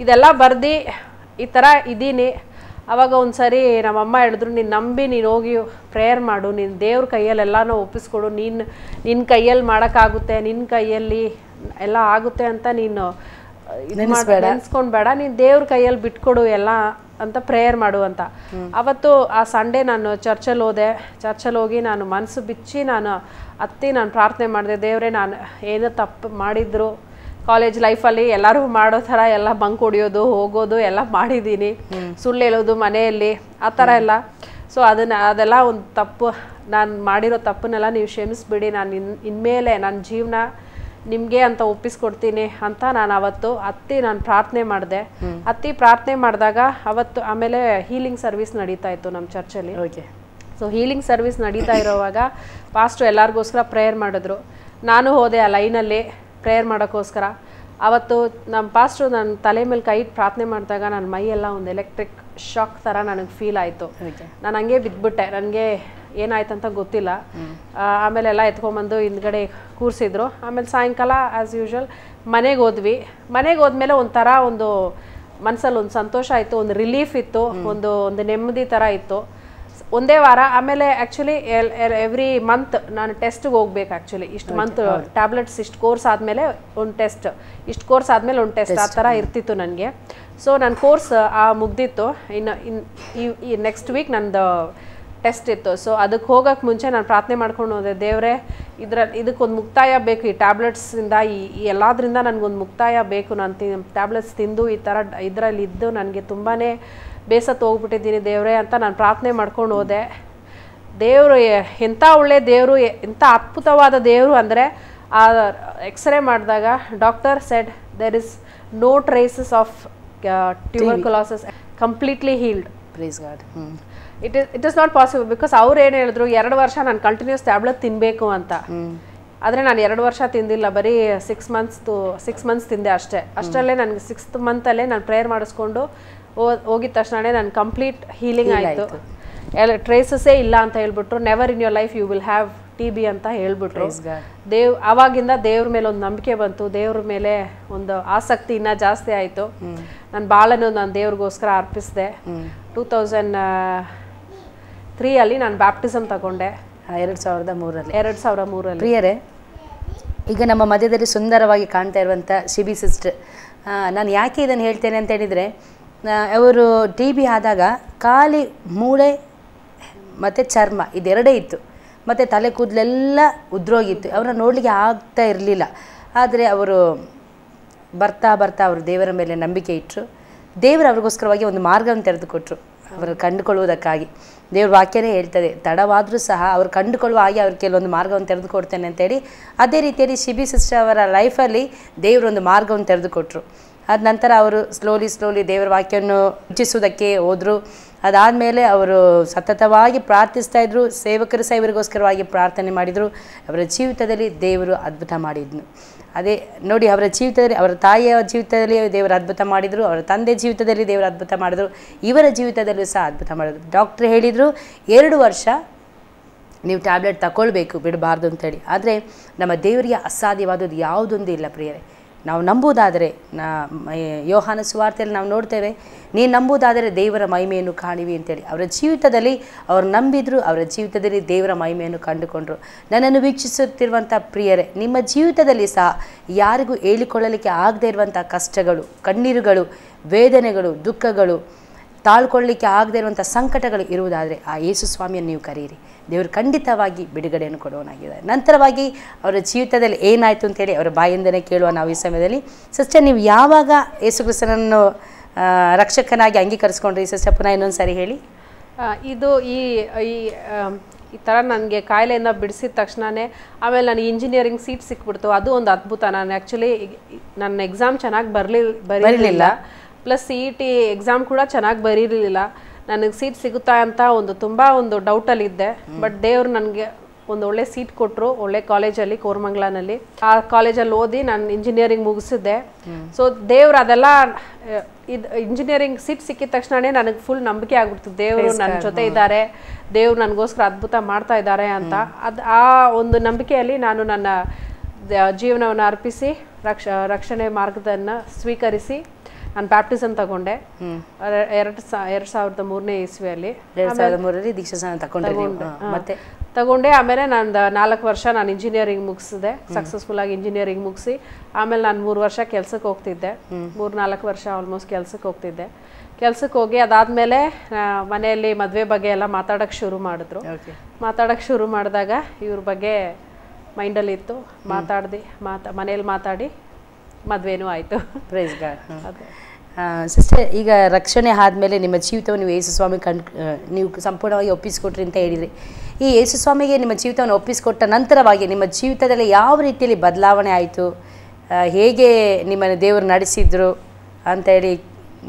ಇದೆಲ್ಲ ಬರ್ದು ಈ ಥರ ಇದ್ದೀನಿ. ಆವಾಗ ಒಂದು ಸರಿ ನಮ್ಮಮ್ಮ ಹೇಳಿದ್ರು, ನೀನು ನಂಬಿ ನೀನು ಹೋಗಿ ಪ್ರೇಯರ್ ಮಾಡು, ನೀನು ದೇವ್ರ ಕೈಯಲ್ಲಿ ಎಲ್ಲನೂ ಒಪ್ಪಿಸ್ಕೊಡು, ನಿನ್ನ ಕೈಯಲ್ಲಿ ಮಾಡೋಕ್ಕಾಗುತ್ತೆ, ನಿನ್ನ ಕೈಯಲ್ಲಿ ಎಲ್ಲ ಆಗುತ್ತೆ ಅಂತ ನೀನು ನೆನೆಸ್ಕೊಂಡ್ಬೇಡ, ನೀನು ದೇವ್ರ ಕೈಯಲ್ಲಿ ಬಿಟ್ಕೊಡು ಎಲ್ಲ ಅಂತ ಪ್ರೇಯರ್ ಮಾಡು ಅಂತ. ಅವತ್ತು ಆ ಸಂಡೇ ನಾನು ಚರ್ಚಲ್ಲಿ ಹೋದೆ. ಚರ್ಚಲ್ಲಿ ಹೋಗಿ ನಾನು ಮನಸ್ಸು ಬಿಚ್ಚಿ ನಾನು ಪ್ರಾರ್ಥನೆ ಮಾಡಿದೆ, ದೇವರೇ ನಾನು ಏನೋ ತಪ್ಪು ಮಾಡಿದ್ರು ಕಾಲೇಜ್ ಲೈಫಲ್ಲಿ ಎಲ್ಲರೂ ಮಾಡೋ ಥರ ಎಲ್ಲ ಬಂಕ್ ಹೊಡಿಯೋದು ಹೋಗೋದು ಎಲ್ಲ ಮಾಡಿದ್ದೀನಿ, ಸುಳ್ಳು ಹೇಳೋದು ಮನೆಯಲ್ಲಿ ಆ ಥರ ಎಲ್ಲ. ಸೊ ಅದೆಲ್ಲ ಒಂದು ತಪ್ಪು, ನಾನು ಮಾಡಿರೋ ತಪ್ಪನ್ನೆಲ್ಲ ನೀವು ಕ್ಷಮಿಸ್ಬಿಡಿ, ನಾನು ಇನ್ಮೇಲೆ ನನ್ನ ಜೀವನ ನಿಮಗೆ ಅಂತ ಒಪ್ಪಿಸ್ಕೊಡ್ತೀನಿ ಅಂತ ನಾನು ಅವತ್ತು ನಾನು ಪ್ರಾರ್ಥನೆ ಮಾಡಿದೆ. ಪ್ರಾರ್ಥನೆ ಮಾಡಿದಾಗ ಅವತ್ತು ಆಮೇಲೆ ಹೀಲಿಂಗ್ ಸರ್ವಿಸ್ ನಡೀತಾ ಇತ್ತು ನಮ್ಮ ಚರ್ಚಲ್ಲಿ. ಸೊ ಹೀಲಿಂಗ್ ಸರ್ವಿಸ್ ನಡೀತಾ ಇರೋವಾಗ ಪಾಸ್ಟ್ರು ಎಲ್ಲರಿಗೋಸ್ಕರ ಪ್ರೇಯರ್ ಮಾಡಿದ್ರು. ನಾನು ಹೋದೆ ಆ ಲೈನಲ್ಲಿ ಪ್ರೇಯರ್ ಮಾಡೋಕ್ಕೋಸ್ಕರ. ಅವತ್ತು ನಮ್ಮ ಪಾಸ್ಟ್ರು ನನ್ನ ತಲೆ ಮೇಲೆ ಕೈ ಪ್ರಾರ್ಥನೆ ಮಾಡಿದಾಗ ನನ್ನ ಮೈಯೆಲ್ಲ ಒಂದು ಎಲೆಕ್ಟ್ರಿಕ್ ಶಾಕ್ ಥರ ನನಗೆ ಫೀಲ್ ಆಯಿತು. ನಾನು ಹಂಗೆ ಬಿದ್ದುಬಿಟ್ಟೆ, ನನಗೆ ಏನಾಯ್ತು ಅಂತ ಗೊತ್ತಿಲ್ಲ. ಆಮೇಲೆ ಎಲ್ಲ ಎತ್ಕೊಂಬಂದು ಹಿಂದ್ಗಡೆ ಕೂರಿಸಿದ್ರು. ಆಮೇಲೆ ಸಾಯಂಕಾಲ ಆ್ಯಸ್ ಯೂಶ್ವಲ್ ಮನೆಗೆ ಹೋದ್ವಿ. ಮನೆಗೆ ಹೋದ್ಮೇಲೆ ಒಂಥರ ಒಂದು ಮನಸ್ಸಲ್ಲಿ ಒಂದು ಸಂತೋಷ ಆಯಿತು, ಒಂದು ರಿಲೀಫ್ ಇತ್ತು, ಒಂದು ನೆಮ್ಮದಿ ಥರ ಇತ್ತು. ಒಂದೇ ವಾರ ಆಮೇಲೆ ಆ್ಯಕ್ಚುಲಿ ಎವ್ರಿ ಮಂತ್ ನಾನು ಟೆಸ್ಟ್ಗೆ ಹೋಗ್ಬೇಕು. ಆ್ಯಕ್ಚುಲಿ ಇಷ್ಟು ಮಂತ್ ಟ್ಯಾಬ್ಲೆಟ್ಸ್ ಇಷ್ಟು ಕೋರ್ಸ್ ಆದಮೇಲೆ ಒಂದು ಟೆಸ್ಟ್, ಇಷ್ಟು ಕೋರ್ಸ್ ಆದಮೇಲೆ ಒಂದು ಟೆಸ್ಟ್, ಆ ಥರ ಇರ್ತಿತ್ತು ನನಗೆ. ಸೊ ನನ್ನ ಕೋರ್ಸ್ ಮುಗ್ದಿತ್ತು, ಈ ನೆಕ್ಸ್ಟ್ ವೀಕ್ ನಂದು ಟೆಸ್ಟ್ ಇತ್ತು. ಸೊ ಅದಕ್ಕೆ ಹೋಗೋಕ್ಕೆ ಮುಂಚೆ ನಾನು ಪ್ರಾರ್ಥನೆ ಮಾಡ್ಕೊಂಡು ಹೋದೆ, ದೇವರೇ ಇದಕ್ಕೊಂದು ಮುಕ್ತಾಯ ಬೇಕು, ಈ ಟ್ಯಾಬ್ಲೆಟ್ಸಿಂದ ಈ ಎಲ್ಲದರಿಂದ ನನಗೊಂದು ಮುಕ್ತಾಯ ಬೇಕು. ನಾನು ಟ್ಯಾಬ್ಲೆಟ್ಸ್ ತಿಂದು ಈ ಥರ ಇದರಲ್ಲಿ ಇದ್ದು ನನಗೆ ತುಂಬಾ ಬೇಸತ್ತು ಹೋಗ್ಬಿಟ್ಟಿದ್ದೀನಿ ದೇವರೇ ಅಂತ ನಾನು ಪ್ರಾರ್ಥನೆ ಮಾಡ್ಕೊಂಡು ಹೋದೆ. ದೇವರು ಎಂಥ ಒಳ್ಳೆ ದೇವರು, ಎಂಥ ಅದ್ಭುತವಾದ ದೇವರು ಅಂದರೆ, ಆ ಎಕ್ಸ್ರೇ ಮಾಡಿದಾಗ doctor said there is no traces of tuberculosis, completely healed. Please God. It is not possible, because ಅವ್ರು ಏನು ಹೇಳಿದ್ರು, 2 ವರ್ಷ ನಾನು ಕಂಟಿನ್ಯೂಸ್ ಟ್ಯಾಬ್ಲೆಟ್ ತಿನ್ನಬೇಕು ಅಂತ. ಆದರೆ ನಾನು 2 ವರ್ಷ ತಿಂದಿಲ್ಲ, ಬರೀ 6 ಮಂತ್ಸ್ ತಿಂದೆ ಅಷ್ಟೇ. ಅಷ್ಟರಲ್ಲೇ ನನಗೆ 6th ಮಂತಲ್ಲೇ ನಾನು ಪ್ರೇಯರ್ ಮಾಡಿಸ್ಕೊಂಡು ಹೋಗಿದ ತಕ್ಷಣ ನಾನು ಕಂಪ್ಲೀಟ್ ಹೀಲಿಂಗ್ ಆಯಿತು. ಟ್ರೇಸಸ್ಸೇ ಇಲ್ಲ ಅಂತ ಹೇಳ್ಬಿಟ್ರು. Never in your life you will have TB ಅಂತ ಹೇಳ್ಬಿಟ್ರು. ಆವಾಗಿಂದ ದೇವ್ರ ಮೇಲೆ ಒಂದು ನಂಬಿಕೆ ಬಂತು, ದೇವ್ರ ಮೇಲೆ ಒಂದು ಆಸಕ್ತಿ ಇನ್ನೂ ಜಾಸ್ತಿ ಆಯಿತು. ನಾನು ಬಾಳನ್ನು ನಾನು ದೇವ್ರಿಗೋಸ್ಕರ ಅರ್ಪಿಸಿದೆ. 2003 ನಾನು ಬ್ಯಾಪ್ಟಿಸಮ್ ತಗೊಂಡೆ. 2003 ಪ್ರಿಯರೇ, ಈಗ ನಮ್ಮ ಮಧ್ಯದಲ್ಲಿ ಸುಂದರವಾಗಿ ಕಾಣ್ತಾ ಇರುವಂಥ ಶಿಬಿ ಸಿಸ್ಟರ್, ನಾನು ಯಾಕೆ ಇದನ್ನು ಹೇಳ್ತೇನೆ ಅಂತ ಹೇಳಿದರೆ, ಅವರು TB ಆದಾಗ ಖಾಲಿ ಮೂಳೆ ಮತ್ತು ಚರ್ಮ ಇದೆರಡೇ ಇತ್ತು, ಮತ್ತು ತಲೆ ಕೂದಲೆಲ್ಲ ಉದ್ರೋಗಿತ್ತು. ಅವ್ರನ್ನ ನೋಡಲಿಕ್ಕೆ ಆಗ್ತಾ ಇರಲಿಲ್ಲ. ಆದರೆ ಅವರು ಬರ್ತಾ ಅವರು ದೇವರ ಮೇಲೆ ನಂಬಿಕೆ ಇಟ್ಟರು. ದೇವರು ಅವ್ರಿಗೋಸ್ಕರವಾಗಿ ಒಂದು ಮಾರ್ಗವನ್ನು ತೆರೆದುಕೊಟ್ರು, ಅವರು ಕಂಡುಕೊಳ್ಳುವುದಕ್ಕಾಗಿ. ದೇವ್ರ ವಾಕ್ಯನೇ ಹೇಳ್ತದೆ, ತಡವಾದರೂ ಸಹ ಅವ್ರು ಕಂಡುಕೊಳ್ಳುವ ಹಾಗೆ ಅವ್ರ ಕೆಲವೊಂದು ಮಾರ್ಗವನ್ನು ತೆರೆದುಕೊಡ್ತೇನೆ ಅಂತೇಳಿ. ಅದೇ ರೀತಿಯಲ್ಲಿ ಶಿಬಿ ಸಿಸ್ಟರ್ ಅವರ ಲೈಫಲ್ಲಿ ದೇವರೊಂದು ಮಾರ್ಗವನ್ನು ತೆರೆದುಕೊಟ್ರು. ಅದ ನಂತರ ಅವರು ಸ್ಲೋಲಿ ದೇವರ ವಾಕ್ಯವನ್ನು ಹೆಚ್ಚಿಸುವುದಕ್ಕೆ ಹೋದರು. ಅದಾದಮೇಲೆ ಅವರು ಸತತವಾಗಿ ಪ್ರಾರ್ಥಿಸ್ತಾ ಇದ್ದರು, ಸೇವಕರು ಸಹ ಇವರಿಗೋಸ್ಕರವಾಗಿ ಪ್ರಾರ್ಥನೆ ಮಾಡಿದರು. ಅವರ ಜೀವಿತದಲ್ಲಿ ದೇವರು ಅದ್ಭುತ ಮಾಡಿದ್ನು. ಅದೇ ನೋಡಿ, ಅವರ ಜೀವಿತದಲ್ಲಿ, ಅವರ ತಾಯಿಯ ಜೀವಿತದಲ್ಲಿ ದೇವರು ಅದ್ಭುತ ಮಾಡಿದರು, ಅವರ ತಂದೆ ಜೀವಿತದಲ್ಲಿ ದೇವರು ಅದ್ಭುತ ಮಾಡಿದರು, ಇವರ ಜೀವಿತದಲ್ಲೂ ಸಹ ಅದ್ಭುತ ಮಾಡಿದರು. ಡಾಕ್ಟ್ರ್ ಹೇಳಿದರು 2 ವರ್ಷ ನೀವು ಟ್ಯಾಬ್ಲೆಟ್ ತಗೊಳ್ಬೇಕು, ಬಿಡಬಾರ್ದು ಅಂತೇಳಿ. ಆದರೆ ನಮ್ಮ ದೇವರಿಗೆ ಅಸಾಧ್ಯವಾದದ್ದು ಯಾವುದೊಂದು ಇಲ್ಲ ಪ್ರಿಯರೇ. ನಾವು ನಂಬುವುದಾದರೆ, ಯೋಹಾನ ಸುವಾರ್ತೆಯಲ್ಲಿ ನಾವು ನೋಡ್ತೇವೆ, ನೀನು ನಂಬುವುದಾದರೆ ದೇವರ ಮಹಿಮೆಯನ್ನು ಕಾಣಿವಿ ಅಂತೇಳಿ. ಅವರ ಜೀವಿತದಲ್ಲಿ ಅವರು ನಂಬಿದ್ರು, ಅವರ ಜೀವಿತದಲ್ಲಿ ದೇವರ ಮಹಿಮೆಯನ್ನು ಕಂಡುಕೊಂಡರು. ನನ್ನನ್ನು ವೀಕ್ಷಿಸುತ್ತಿರುವಂಥ ಪ್ರಿಯರೇ, ನಿಮ್ಮ ಜೀವಿತದಲ್ಲಿ ಸಹ ಯಾರಿಗೂ ಹೇಳಿಕೊಳ್ಳಲಿಕ್ಕೆ ಆಗದೇ ಇರುವಂಥ ಕಷ್ಟಗಳು, ಕಣ್ಣೀರುಗಳು, ವೇದನೆಗಳು, ದುಃಖಗಳು, ತಾಳ್ಕೊಳ್ಳಿಕ್ಕೆ ಆಗದೇ ಇರುವಂಥ ಸಂಕಟಗಳು ಇರುವುದಾದರೆ ಆ ಯೇಸು ಸ್ವಾಮಿಯನ್ನು ನೀವು ಕರೆಯಿರಿ. ದೇವರು ಖಂಡಿತವಾಗಿ ಬಿಡುಗಡೆಯನ್ನು ಕೊಡುವನಾಗಿದ್ದಾರೆ. ನಂತರವಾಗಿ ಅವರ ಜೀವಿತದಲ್ಲಿ ಏನಾಯಿತು ಅಂತೇಳಿ ಅವರ ಬಾಯಿಂದನೇ ಕೇಳುವ ನಾವು ಈ ಸಮಯದಲ್ಲಿ. ಸಿಸ್ಟರ್, ನೀವು ಯಾವಾಗ ಯೇಸು ಕ್ರಿಸ್ತನನ್ನು ರಕ್ಷಕನಾಗಿ ಅಂಗೀಕರಿಸ್ಕೊಂಡ್ರಿ ಸಿಸ್ಟರ್? ಪುನಃ ಇನ್ನೊಂದು ಸಾರಿ ಹೇಳಿ. ಇದು ಈ ಈ ಥರ ನನಗೆ ಕಾಯಿಲೆಯಿಂದ ಬಿಡಿಸಿದ ತಕ್ಷಣವೇ ಆಮೇಲೆ ನನಗೆ ಇಂಜಿನಿಯರಿಂಗ್ ಸೀಟ್ ಸಿಕ್ಬಿಡ್ತು. ಅದು ಒಂದು ಅದ್ಭುತ. ನಾನು ಆ್ಯಕ್ಚುಲಿ ನನ್ನ ಎಕ್ಸಾಮ್ ಚೆನ್ನಾಗಿ ಬರೀಲಿಲ್ಲ, ಪ್ಲಸ್ CET ಎಕ್ಸಾಮ್ ಕೂಡ ಚೆನ್ನಾಗಿ ಬರೀಲಿಲ್ಲ. ನನಗೆ ಸೀಟ್ ಸಿಗುತ್ತಾ ಅಂತ ತುಂಬ ಡೌಟಲ್ಲಿದ್ದೆ. ಬಟ್ ದೇವ್ರು ನನಗೆ ಒಂದು ಒಳ್ಳೆ ಸೀಟ್ ಕೊಟ್ಟರು, ಒಳ್ಳೆ ಕಾಲೇಜಲ್ಲಿ, ಕೋರಮಂಗಲನಲ್ಲಿ. ಆ ಕಾಲೇಜಲ್ಲಿ ಓದಿ ನಾನು ಇಂಜಿನಿಯರಿಂಗ್ ಮುಗಿಸಿದ್ದೆ. ಸೊ ದೇವ್ರು ಅದೆಲ್ಲ ಇಂಜಿನಿಯರಿಂಗ್ ಸೀಟ್ ಸಿಕ್ಕಿದ ತಕ್ಷಣವೇ ನನಗೆ ಫುಲ್ ನಂಬಿಕೆ ಆಗ್ಬಿಡ್ತು, ದೇವರು ನನ್ನ ಜೊತೆ ಇದ್ದಾರೆ, ದೇವ್ರು ನನಗೋಸ್ಕರ ಅದ್ಭುತ ಮಾಡ್ತಾ ಇದ್ದಾರೆ ಅಂತ. ಆ ಒಂದು ನಂಬಿಕೆಯಲ್ಲಿ ನಾನು ನನ್ನ ಜೀವನವನ್ನು ಅರ್ಪಿಸಿ ರಕ್ಷಣೆ ಮಾರ್ಗದನ್ನು ಸ್ವೀಕರಿಸಿ ನಾನು ಬ್ಯಾಪ್ಟಿಸಮ್ ತಗೊಂಡೆ 2003ನೇ ಇಸ್ವಿಯಲ್ಲಿ. 2003ರಲ್ಲಿ ದೀಕ್ಷಾಸ್ನಾನ ತಗೊಂಡೆ. ಆಮೇಲೆ ನಾನು 4 ವರ್ಷ ನಾನು ಇಂಜಿನಿಯರಿಂಗ್ ಮುಗಿಸಿದೆ, ಸಕ್ಸಸ್ಫುಲ್ ಆಗಿ ಇಂಜಿನಿಯರಿಂಗ್ ಮುಗಿಸಿ. ಆಮೇಲೆ ನಾನು 3 ವರ್ಷ ಕೆಲ್ಸಕ್ಕೆ ಹೋಗ್ತಿದ್ದೆ, 3-4 ವರ್ಷ ಆಲ್ಮೋಸ್ಟ್ ಕೆಲ್ಸಕ್ಕೆ ಹೋಗ್ತಿದ್ದೆ. ಕೆಲ್ಸಕ್ಕೆ ಹೋಗಿ ಅದಾದಮೇಲೆ ಮನೆಯಲ್ಲಿ ಮದುವೆ ಬಗ್ಗೆ ಎಲ್ಲ ಮಾತಾಡೋಕ್ಕೆ ಶುರು ಮಾಡಿದಾಗ ಇವ್ರ ಬಗ್ಗೆ ಮೈಂಡಲ್ಲಿ ಇತ್ತು. ಮನೇಲಿ ಮಾತಾಡಿ ಮದುವೆನೂ ಆಯಿತು. Praise God. ಸಿಸ್ಟರ್, ಈಗ ರಕ್ಷಣೆ ಆದಮೇಲೆ ನಿಮ್ಮ ಜೀವಿತವನ್ನು ನೀವು ಯೇಸು ಸ್ವಾಮಿ ನೀವು ಸಂಪೂರ್ಣವಾಗಿ ಒಪ್ಪಿಸಿಕೊಟ್ರಿ ಅಂತ ಹೇಳಿದ್ರಿ. ಈ ಯೇಸು ಸ್ವಾಮಿಗೆ ನಿಮ್ಮ ಜೀವಿತವನ್ನು ಒಪ್ಪಿಸಿಕೊಟ್ಟ ನಂತರವಾಗಿ ನಿಮ್ಮ ಜೀವಿತದಲ್ಲಿ ಯಾವ ರೀತಿಯಲ್ಲಿ ಬದಲಾವಣೆ ಆಯಿತು, ಹೇಗೆ ನಿಮ್ಮನ್ನು ದೇವರು ನಡೆಸಿದ್ರು ಅಂತ ಹೇಳಿ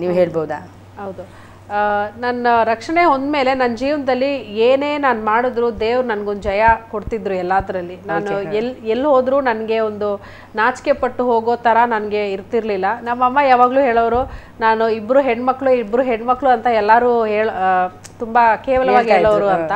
ನೀವು ಹೇಳ್ಬೋದಾ? ಹೌದು, ನನ್ನ ರಕ್ಷಣೆ ಹೊಂದ್ಮೇಲೆ ನನ್ನ ಜೀವನದಲ್ಲಿ ಏನೇ ನಾನು ಮಾಡಿದ್ರು ದೇವ್ರು ನನಗೊಂದು ಜಯ ಕೊಡ್ತಿದ್ರು ಎಲ್ಲದರಲ್ಲಿ. ನಾನು ಎಲ್ಲಿ ಹೋದರೂ ನನಗೆ ಒಂದು ನಾಚಿಕೆ ಪಟ್ಟು ಹೋಗೋ ಥರ ನನಗೆ ಇರ್ತಿರ್ಲಿಲ್ಲ. ನಮ್ಮಮ್ಮ ಯಾವಾಗಲೂ ಹೇಳೋರು, ನಾನು ಇಬ್ಬರು ಹೆಣ್ಮಕ್ಳು ಅಂತ ಎಲ್ಲರೂ ತುಂಬ ಕೇವಲವಾಗಿ ಹೇಳೋರು ಅಂತ.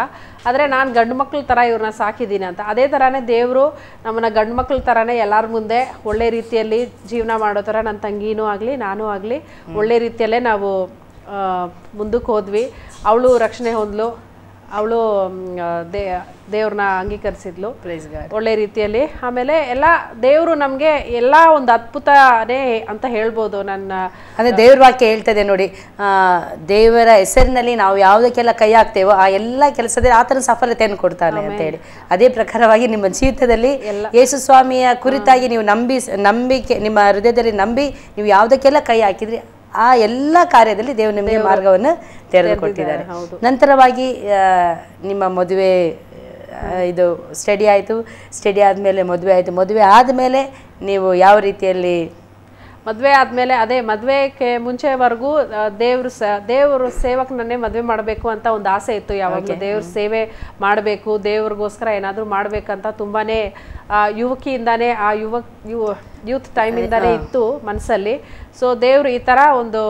ಆದರೆ ನಾನು ಗಂಡು ಮಕ್ಳ ಥರ ಇವ್ರನ್ನ ಸಾಕಿದ್ದೀನಿ ಅಂತ. ಅದೇ ಥರನೇ ದೇವರು ನಮ್ಮನ್ನ ಗಂಡು ಮಕ್ಳ ಥರನೇ ಎಲ್ಲರ ಮುಂದೆ ಒಳ್ಳೆ ರೀತಿಯಲ್ಲಿ ಜೀವನ ಮಾಡೋ ಥರ ನನ್ನ ತಂಗಿನೂ ಆಗಲಿ ನಾನೂ ಆಗಲಿ ಒಳ್ಳೆ ರೀತಿಯಲ್ಲೇ ನಾವು ಮುಂದಕ್ಕೆ ಹೋದ್ವಿ. ಅವಳು ರಕ್ಷಣೆ ಹೊಂದ್ಲು, ಅವಳು ದೇವ್ರನ್ನ ಅಂಗೀಕರಿಸಿದ್ಲು ಒಳ್ಳೆ ರೀತಿಯಲ್ಲಿ. ಆಮೇಲೆ ಎಲ್ಲ ದೇವರು ನಮಗೆ ಎಲ್ಲ ಒಂದು ಅದ್ಭುತನೇ ಅಂತ ಹೇಳ್ಬೋದು. ಅಂದರೆ ದೇವ್ರ ವಾಕ್ಯ ಹೇಳ್ತದೆ ನೋಡಿ, ದೇವರ ಹೆಸರಿನಲ್ಲಿ ನಾವು ಯಾವುದಕ್ಕೆಲ್ಲ ಕೈ ಹಾಕ್ತೇವೋ ಆ ಎಲ್ಲ ಕೆಲಸದಲ್ಲಿ ಆತನ ಸಫಲತೆಯನ್ನು ಕೊಡ್ತಾನೆ ಅಂತ ಹೇಳಿ. ಅದೇ ಪ್ರಕಾರವಾಗಿ ನಿಮ್ಮ ಜೀವಿತದಲ್ಲಿ ಯೇಸು ಸ್ವಾಮಿಯ ಕುರಿತಾಗಿ ನೀವು ನಂಬಿಕೆ ನಿಮ್ಮ ಹೃದಯದಲ್ಲಿ ನಂಬಿ ನೀವು ಯಾವುದಕ್ಕೆಲ್ಲ ಕೈ ಹಾಕಿದ್ರಿ ಆ ಎಲ್ಲ ಕಾರ್ಯದಲ್ಲಿ ದೇವರು ನಿಮಗೆ ಮಾರ್ಗವನ್ನು ತೆರೆದುಕೊಟ್ಟಿದ್ದಾರೆ. ನಂತರವಾಗಿ ನಿಮ್ಮ ಮದುವೆ ಇದು ಸ್ಟಡಿ ಆಯಿತು, ಸ್ಟಡಿ ಆದಮೇಲೆ ಮದುವೆ ಆಯಿತು. ಮದುವೆ ಆದಮೇಲೆ ನೀವು ಯಾವ ರೀತಿಯಲ್ಲಿ? ಮದುವೆ ಆದಮೇಲೆ ಅದೇ ಮದುವೆಗೆ ಮುಂಚೆವರೆಗೂ ದೇವ್ರ ಸೇವಕನನ್ನೇ ಮದುವೆ ಮಾಡಬೇಕು ಅಂತ ಒಂದು ಆಸೆ ಇತ್ತು. ಯಾವಾಗಲೂ ದೇವ್ರ ಸೇವೆ ಮಾಡಬೇಕು, ದೇವ್ರಿಗೋಸ್ಕರ ಏನಾದರೂ ಮಾಡಬೇಕಂತ ತುಂಬಾ ಯುವಕಿಯಿಂದಾನೇ ಯೂತ್ ಟೈಮಿಂದಾನೇ ಇತ್ತು ಮನಸ್ಸಲ್ಲಿ. ಸೊ ದೇವ್ರು ಈ ಥರ ಒಂದು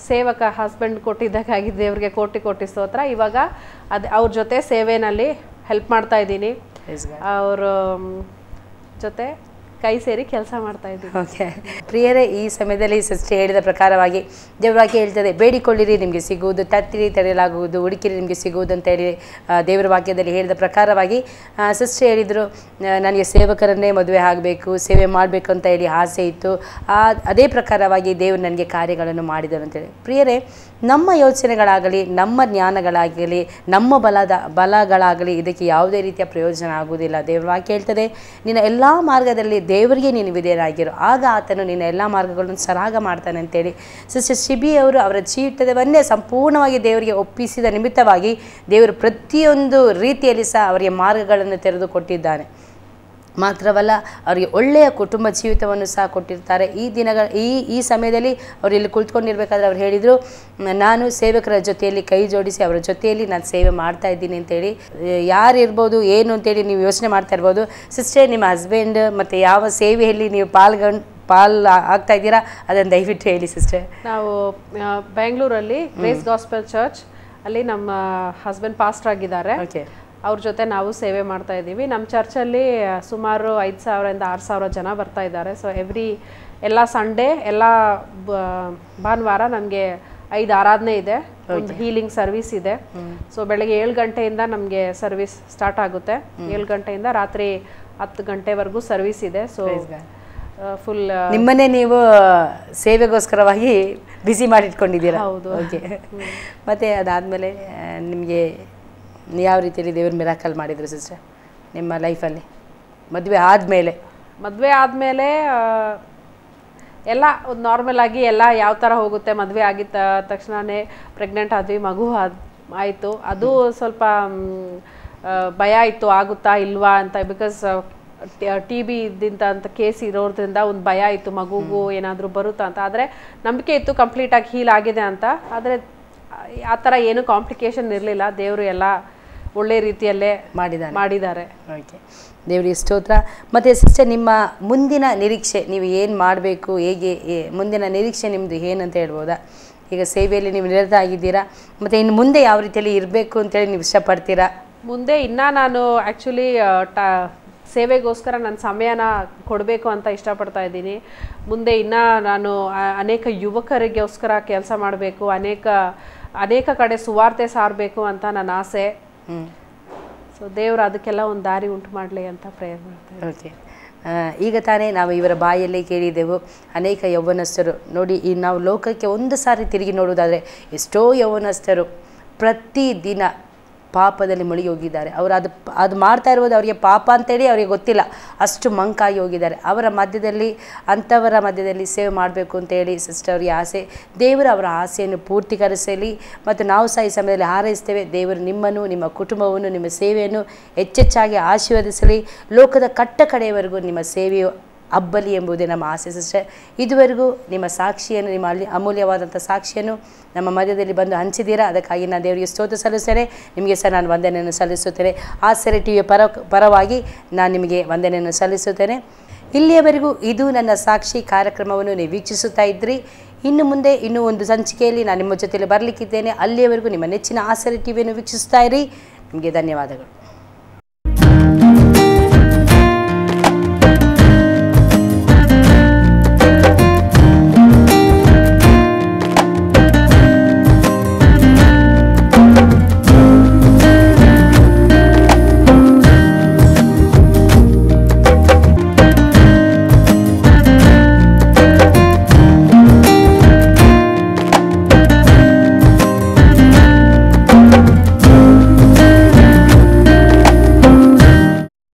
ಸೇವಕ ಹಸ್ಬೆಂಡ್ ಕೊಟ್ಟಿದ್ದಕ್ಕಾಗಿ ದೇವ್ರಿಗೆ ಕೋಟಿ ಸ್ತೋತ್ರ. ಇವಾಗ ಅವ್ರ ಜೊತೆ ಸೇವೆನಲ್ಲಿ ಹೆಲ್ಪ್ ಮಾಡ್ತಾ ಇದ್ದೀನಿ, ಅವ್ರ ಜೊತೆ ಕೈ ಸೇರಿ ಕೆಲಸ ಮಾಡ್ತಾ ಇದ್ದೀವಿ. ಓಕೆ ಪ್ರಿಯರೇ, ಈ ಸಮಯದಲ್ಲಿ ಸಿಸ್ಟರ್ ಹೇಳಿದ ಪ್ರಕಾರವಾಗಿ ದೇವರಾಗಿ ಹೇಳ್ತದೆ, ಬೇಡಿಕೊಳ್ಳಿರಿ ನಿಮಗೆ ಸಿಗುವುದು, ತಟ್ಟಿರಿ ತೆರೆಯಲಾಗುವುದು, ಹುಡುಕಿರಿ ನಿಮಗೆ ಸಿಗುವುದು ಅಂತ ಹೇಳಿ ದೇವರ ವಾಕ್ಯದಲ್ಲಿ ಹೇಳಿದ ಪ್ರಕಾರವಾಗಿ ಸಿಸ್ಟರ್ ಹೇಳಿದರು, ನನಗೆ ಸೇವಕರನ್ನೇ ಮದುವೆ ಆಗಬೇಕು, ಸೇವೆ ಮಾಡಬೇಕು ಅಂತ ಹೇಳಿ ಆಸೆ ಇತ್ತು. ಅದೇ ಪ್ರಕಾರವಾಗಿ ದೇವರು ನನಗೆ ಕಾರ್ಯಗಳನ್ನು ಮಾಡಿದರು ಅಂತೇಳಿ. ಪ್ರಿಯರೇ, ನಮ್ಮ ಯೋಚನೆಗಳಾಗಲಿ, ನಮ್ಮ ಜ್ಞಾನಗಳಾಗಲಿ, ನಮ್ಮ ಬಲಗಳಾಗಲಿ ಇದಕ್ಕೆ ಯಾವುದೇ ರೀತಿಯ ಪ್ರಯೋಜನ ಆಗುವುದಿಲ್ಲ. ದೇವರ ವಾಕ್ಯ ಹೇಳ್ತದೆ, ನಿನ್ನ ಎಲ್ಲ ಮಾರ್ಗದಲ್ಲಿ ದೇವರಿಗೆ ನೀನು ವಿಧೇಯರಾಗಿರು, ಆಗ ಆತನು ನಿನ್ನ ಎಲ್ಲ ಮಾರ್ಗಗಳನ್ನು ಸರಾಗ ಮಾಡ್ತಾನೆ ಅಂತೇಳಿ ಸಿಸ್ಟರ್ ಶಿಬಿ ಅವರು ಅವರ ಜೀವಿತವನ್ನೇ ಸಂಪೂರ್ಣವಾಗಿ ದೇವರಿಗೆ ಒಪ್ಪಿಸಿದ ನಿಮಿತ್ತವಾಗಿ ದೇವರು ಪ್ರತಿಯೊಂದು ರೀತಿಯಲ್ಲಿ ಸಹ ಅವರಿಗೆ ಮಾರ್ಗಗಳನ್ನು ತೆರೆದುಕೊಟ್ಟಿದ್ದಾನೆ. ಮಾತ್ರವಲ್ಲ, ಅವರಿಗೆ ಒಳ್ಳೆಯ ಕುಟುಂಬ ಜೀವಿತವನ್ನು ಸಹ ಕೊಟ್ಟಿರ್ತಾರೆ. ಈ ಸಮಯದಲ್ಲಿ ಅವರು ಇಲ್ಲಿ ಕುಳಿತುಕೊಂಡಿರ್ಬೇಕಾದ್ರೆ ಅವ್ರು ಹೇಳಿದರು, ನಾನು ಸೇವಕರ ಜೊತೆಯಲ್ಲಿ ಕೈ ಜೋಡಿಸಿ ಅವರ ಜೊತೆಯಲ್ಲಿ ನಾನು ಸೇವೆ ಮಾಡ್ತಾ ಇದ್ದೀನಿ ಅಂತೇಳಿ. ಯಾರು ಇರ್ಬೋದು ಏನು ಅಂತೇಳಿ ನೀವು ಯೋಚನೆ ಮಾಡ್ತಾ ಇರ್ಬೋದು. ಸಿಸ್ಟರ್, ನಿಮ್ಮ ಹಸ್ಬೆಂಡ್ ಮತ್ತು ಯಾವ ಸೇವೆಯಲ್ಲಿ ನೀವು ಪಾಲ್ ಆಗ್ತಾ ಇದ್ದೀರಾ ಅದನ್ನು ದಯವಿಟ್ಟು ಹೇಳಿ ಸಿಸ್ಟರ್. ನಾವು ಬೆಂಗಳೂರಲ್ಲಿ ಗ್ರೇಸ್ ಗಾಸ್ಪೆಲ್ ಚರ್ಚ್ ಅಲ್ಲಿ ನಮ್ಮ ಹಸ್ಬೆಂಡ್ ಪಾಸ್ಟರ್ ಆಗಿದ್ದಾರೆ. ಅವ್ರ ಜೊತೆ ನಾವು ಸೇವೆ ಮಾಡ್ತಾ ಇದ್ದೀವಿ. ನಮ್ಮ ಚರ್ಚಲ್ಲಿ ಸುಮಾರು 5,000 ಇಂದ 6,000 ಜನ ಬರ್ತಾ ಇದ್ದಾರೆ. ಸೊ ಎಲ್ಲ ಸಂಡೇ ಎಲ್ಲ ಭಾನುವಾರ ನನಗೆ 5 ಆರಾಧನೆ ಇದೆ, ಒಂದು ಹೀಲಿಂಗ್ ಸರ್ವಿಸ್ ಇದೆ. ಸೊ ಬೆಳಗ್ಗೆ 7 ಗಂಟೆಯಿಂದ ನಮಗೆ ಸರ್ವಿಸ್ ಸ್ಟಾರ್ಟ್ ಆಗುತ್ತೆ, 7 ಗಂಟೆಯಿಂದ ರಾತ್ರಿ 10 ಗಂಟೆವರೆಗೂ ಸರ್ವಿಸ್ ಇದೆ. ಸೊ ಫುಲ್ ನಿಮ್ಮನ್ನೇ ನೀವು ಸೇವೆಗೋಸ್ಕರವಾಗಿ ಬಿಸಿ ಮಾಡಿಟ್ಕೊಂಡಿದ್ದೀರಾ? ಹೌದು. ಓಕೆ. ಮತ್ತು ಅದಾದಮೇಲೆ ನಿಮಗೆ ಯಾವ ರೀತಿಯಲ್ಲಿ ದೇವ್ರ ಮಿರಾಕಲ್ ಮಾಡಿದ್ರು ಸಿಸ್ಟರ್ ನಿಮ್ಮ ಲೈಫಲ್ಲಿ ಮದುವೆ ಆದಮೇಲೆ? ಎಲ್ಲ ನಾರ್ಮಲ್ ಆಗಿ ಎಲ್ಲ ಯಾವ ಥರ ಹೋಗುತ್ತೆ. ಮದುವೆ ಆಗಿದ್ದ ತಕ್ಷಣವೇ ಪ್ರೆಗ್ನೆಂಟ್ ಆದ್ವಿ, ಮಗು ಆಯಿತು. ಅದು ಸ್ವಲ್ಪ ಭಯ ಇತ್ತು ಆಗುತ್ತಾ ಇಲ್ವಾ ಅಂತ. ಬಿಕಾಸ್ TB ಇದ್ದಂಥ ಕೇಸ್ ಇರೋದ್ರಿಂದ ಒಂದು ಭಯ ಇತ್ತು ಮಗುಗೂ ಏನಾದರೂ ಬರುತ್ತಾ ಅಂತ. ಆದರೆ ನಂಬಿಕೆ ಇತ್ತು ಕಂಪ್ಲೀಟಾಗಿ ಹೀಲ್ ಆಗಿದೆ ಅಂತ. ಆದರೆ ಆ ಥರ ಏನು ಕಾಂಪ್ಲಿಕೇಶನ್ ಇರಲಿಲ್ಲ. ದೇವರು ಎಲ್ಲ ಒಳ್ಳೆ ರೀತಿಯಲ್ಲೇ ಮಾಡಿದ್ದಾರೆ. ಓಕೆ, ದೇವರಿಗೆ ಸ್ತೋತ್ರ. ಮತ್ತು ಸಿಸ್ಟರ್, ನಿಮ್ಮ ಮುಂದಿನ ನಿರೀಕ್ಷೆ, ನೀವು ಏನು ಮಾಡಬೇಕು, ಹೇಗೆ ಮುಂದಿನ ನಿರೀಕ್ಷೆ ನಿಮ್ಮದು ಏನಂತ ಹೇಳ್ಬೋದಾ? ಈಗ ಸೇವೆಯಲ್ಲಿ ನೀವು ನಿರತ ಆಗಿದ್ದೀರಾ, ಮತ್ತು ಇನ್ನು ಮುಂದೆ ಯಾವ ರೀತಿಯಲ್ಲಿ ಇರಬೇಕು ಅಂತೇಳಿ ನೀವು ಇಷ್ಟಪಡ್ತೀರಾ? ಮುಂದೆ ಇನ್ನೂ ನಾನು ಆ್ಯಕ್ಚುಲಿ ಸೇವೆಗೋಸ್ಕರ ನನ್ನ ಸಮಯನ ಕೊಡಬೇಕು ಅಂತ ಇಷ್ಟಪಡ್ತಾ ಇದ್ದೀನಿ. ಮುಂದೆ ಇನ್ನೂ ನಾನು ಅನೇಕ ಯುವಕರಿಗೋಸ್ಕರ ಕೆಲಸ ಮಾಡಬೇಕು, ಅನೇಕ ಕಡೆ ಸುವಾರ್ತೆ ಸಾರಬೇಕು ಅಂತ ನನ್ನ ಆಸೆ. ಸೊ ದೇವರು ಅದಕ್ಕೆಲ್ಲ ಒಂದು ದಾರಿ ಉಂಟು ಮಾಡಲಿ ಅಂತ ಪ್ರೇಯರ್ ಮಾಡ್ತಾರೆ. ಓಕೆ, ಈಗ ತಾನೇ ನಾವು ಇವರ ಬಾಯಲ್ಲಿ ಕೇಳಿದೆವು, ಅನೇಕ ಯೌವನಸ್ಥರು ನೋಡಿ, ಈ ನಾವು ಲೋಕಕ್ಕೆ ಒಂದು ಸಾರಿ ತಿರುಗಿ ನೋಡುವುದಾದರೆ ಎಷ್ಟೋ ಯೌವನಸ್ಥರು ಪ್ರತಿದಿನ ಪಾಪದಲ್ಲಿ ಮುಳುಗಿ ಹೋಗಿದ್ದಾರೆ. ಅವರು ಅದು ಮಾಡ್ತಾ ಇರುವುದು ಅವರಿಗೆ ಪಾಪ ಅಂತೇಳಿ ಅವರಿಗೆ ಗೊತ್ತಿಲ್ಲ, ಅಷ್ಟು ಮಂಕಾಗಿ ಹೋಗಿದ್ದಾರೆ. ಅಂಥವರ ಮಧ್ಯದಲ್ಲಿ ಸೇವೆ ಮಾಡಬೇಕು ಅಂತೇಳಿ ಸಿಸ್ಟರ್ ಅವರಿಗೆ ಆಸೆ. ದೇವರು ಅವರ ಆಸೆಯನ್ನು ಪೂರ್ತಿಕರಿಸಲಿ. ಮತ್ತು ನಾವು ಸಹ ಈ ಸಮಯದಲ್ಲಿ ಹಾರೈಸ್ತೇವೆ, ದೇವರು ನಿಮ್ಮನ್ನು, ನಿಮ್ಮ ಕುಟುಂಬವನ್ನು, ನಿಮ್ಮ ಸೇವೆಯನ್ನು ಹೆಚ್ಚೆಚ್ಚಾಗಿ ಆಶೀರ್ವದಿಸಲಿ. ಲೋಕದ ಕಡೆಯವರೆಗೂ ನಿಮ್ಮ ಸೇವೆಯು ಹಬ್ಬಲಿ ಎಂಬುದೇ ನಮ್ಮ ಆಸೆ ಸಿಸ್ಟರ್. ಇದುವರೆಗೂ ನಿಮ್ಮ ಸಾಕ್ಷಿಯನ್ನು, ನಿಮ್ಮ ಅಮೂಲ್ಯವಾದಂಥ ಸಾಕ್ಷಿಯನ್ನು ನಮ್ಮ ಮಧ್ಯದಲ್ಲಿ ಬಂದು ಹಂಚಿದ್ದೀರಾ, ಅದಕ್ಕಾಗಿ ನಾನು ದೇವರಿಗೆ ಸ್ತೋತ್ರ ಸಲ್ಲಿಸ್ತೇನೆ. ನಿಮಗೆ ಸಹ ನಾನು ವಂದನೆಯನ್ನು ಸಲ್ಲಿಸುತ್ತೇನೆ. ಆಸರೆ ಟಿವಿಯ ಪರವಾಗಿ ನಾನು ನಿಮಗೆ ವಂದನೆಯನ್ನು ಸಲ್ಲಿಸುತ್ತೇನೆ. ಇಲ್ಲಿಯವರೆಗೂ ಇದು ನನ್ನ ಸಾಕ್ಷಿ ಕಾರ್ಯಕ್ರಮವನ್ನು ನೀವು ವೀಕ್ಷಿಸುತ್ತಾ ಇದ್ರಿ. ಇನ್ನು ಮುಂದೆ ಇನ್ನೂ ಒಂದು ಸಂಚಿಕೆಯಲ್ಲಿ ನಾನು ನಿಮ್ಮ ಜೊತೆಯಲ್ಲಿ ಬರಲಿಕ್ಕಿದ್ದೇನೆ. ಅಲ್ಲಿಯವರೆಗೂ ನಿಮ್ಮ ನೆಚ್ಚಿನ ಆಸರೆ ಟಿವಿಯನ್ನು ವೀಕ್ಷಿಸ್ತಾ ಇರಿ. ನಿಮಗೆ ಧನ್ಯವಾದಗಳು.